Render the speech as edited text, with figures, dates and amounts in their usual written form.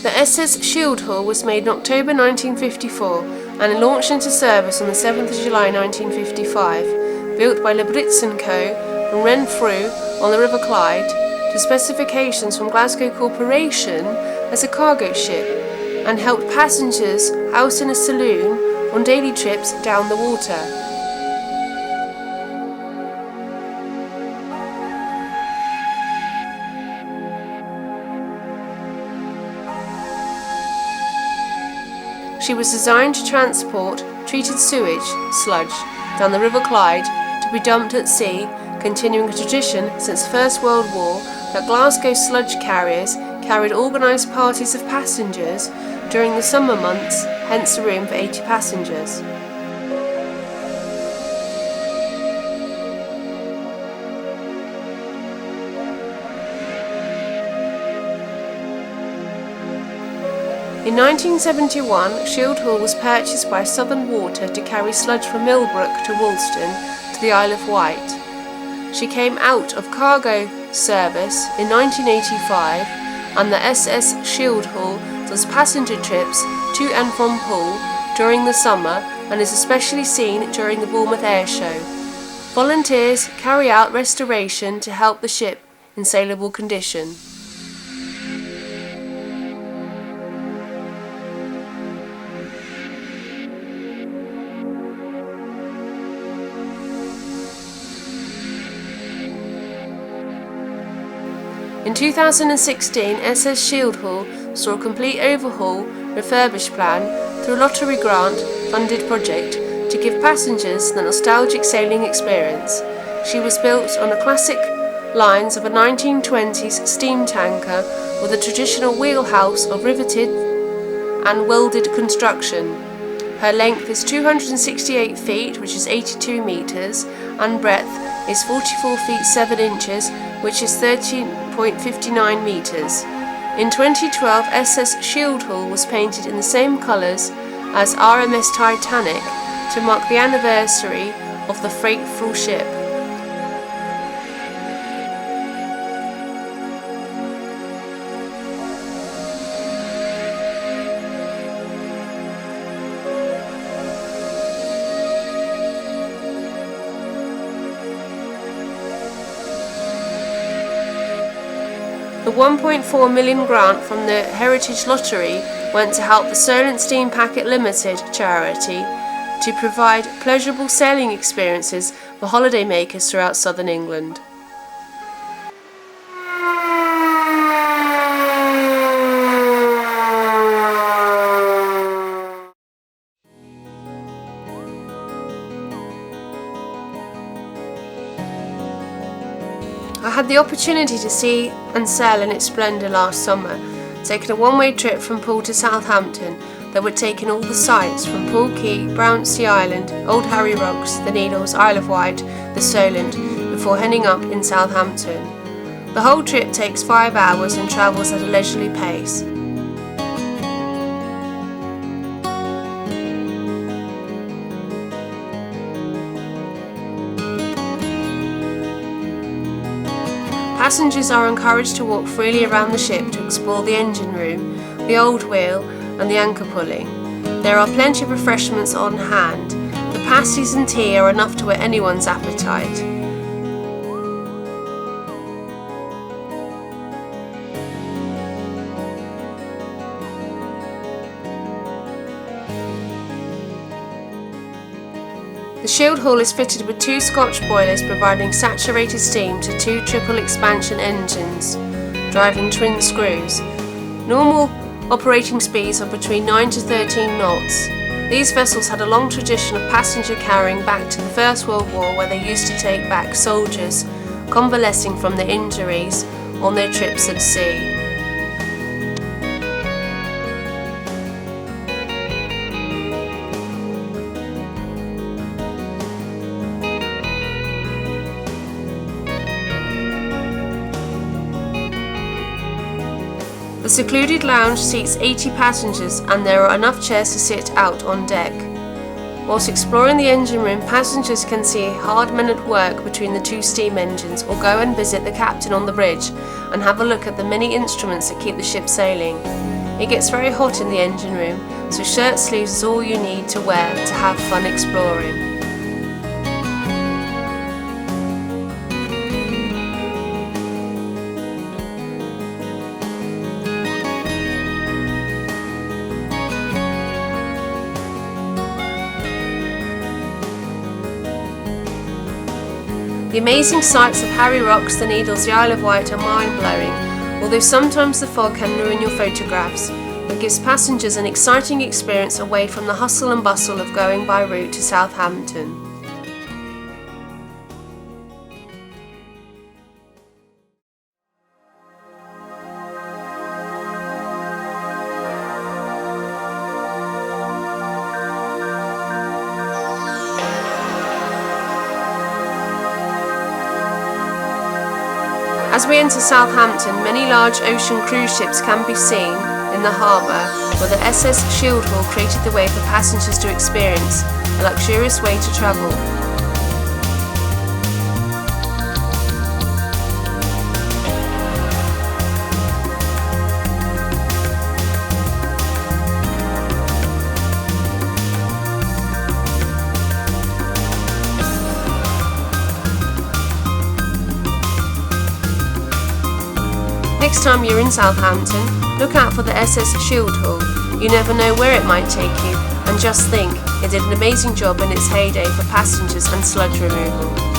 The SS Sheildhall was made in October 1954 and launched into service on the 7th of July 1955, built by Lebritz & Co. from Renfrew on the River Clyde to specifications from Glasgow Corporation as a cargo ship, and helped passengers housed in a saloon on daily trips down the water. She was designed to transport treated sewage, sludge, down the River Clyde to be dumped at sea, continuing a tradition since the First World War that Glasgow sludge carriers carried organised parties of passengers during the summer months, hence room for 80 passengers. In 1971, Sheildhall was purchased by Southern Water to carry sludge from Millbrook to Woolston to the Isle of Wight. She came out of cargo service in 1985, and the SS Sheildhall does passenger trips to and from Poole during the summer and is especially seen during the Bournemouth Air Show. Volunteers carry out restoration to help the ship in saleable condition. In 2016, SS Sheildhall saw a complete overhaul refurbished plan through a lottery grant funded project to give passengers the nostalgic sailing experience. She was built on the classic lines of a 1920s steam tanker with a traditional wheelhouse of riveted and welded construction. Her length is 268 feet, which is 82 metres, and breadth is 44 feet 7 inches, which is 13.59 metres. In 2012, SS Sheildhall was painted in the same colours as RMS Titanic to mark the anniversary of the fateful ship. The £1.4 million grant from the Heritage Lottery went to help the Solent Steam Packet Limited charity to provide pleasurable sailing experiences for holidaymakers throughout southern England. I had the opportunity to see and sail in its splendour last summer, taking a one-way trip from Poole to Southampton that would take in all the sights from Poole Quay, Brownsea Island, Old Harry Rocks, the Needles, Isle of Wight, the Solent, before heading up in Southampton. The whole trip takes 5 hours and travels at a leisurely pace. Passengers are encouraged to walk freely around the ship to explore the engine room, the old wheel and the anchor pulling. There are plenty of refreshments on hand. The pasties and tea are enough to whet anyone's appetite. The Sheildhall is fitted with 2 Scotch boilers providing saturated steam to 2 triple expansion engines, driving twin screws. Normal operating speeds are between 9 to 13 knots. These vessels had a long tradition of passenger carrying back to the First World War, where they used to take back soldiers convalescing from their injuries on their trips at sea. The secluded lounge seats 80 passengers and there are enough chairs to sit out on deck. Whilst exploring the engine room, passengers can see hard men at work between the 2 steam engines, or go and visit the captain on the bridge and have a look at the many instruments that keep the ship sailing. It gets very hot in the engine room, so shirt sleeves is all you need to wear to have fun exploring. The amazing sights of Harry Rocks, the Needles, the Isle of Wight are mind-blowing, although sometimes the fog can ruin your photographs, but gives passengers an exciting experience away from the hustle and bustle of going by route to Southampton. As we enter Southampton, many large ocean cruise ships can be seen in the harbour, where the SS Sheildhall created the way for passengers to experience a luxurious way to travel. Next time you're in Southampton, look out for the SS Sheildhall. You never know where it might take you, and just think, it did an amazing job in its heyday for passengers and sludge removal.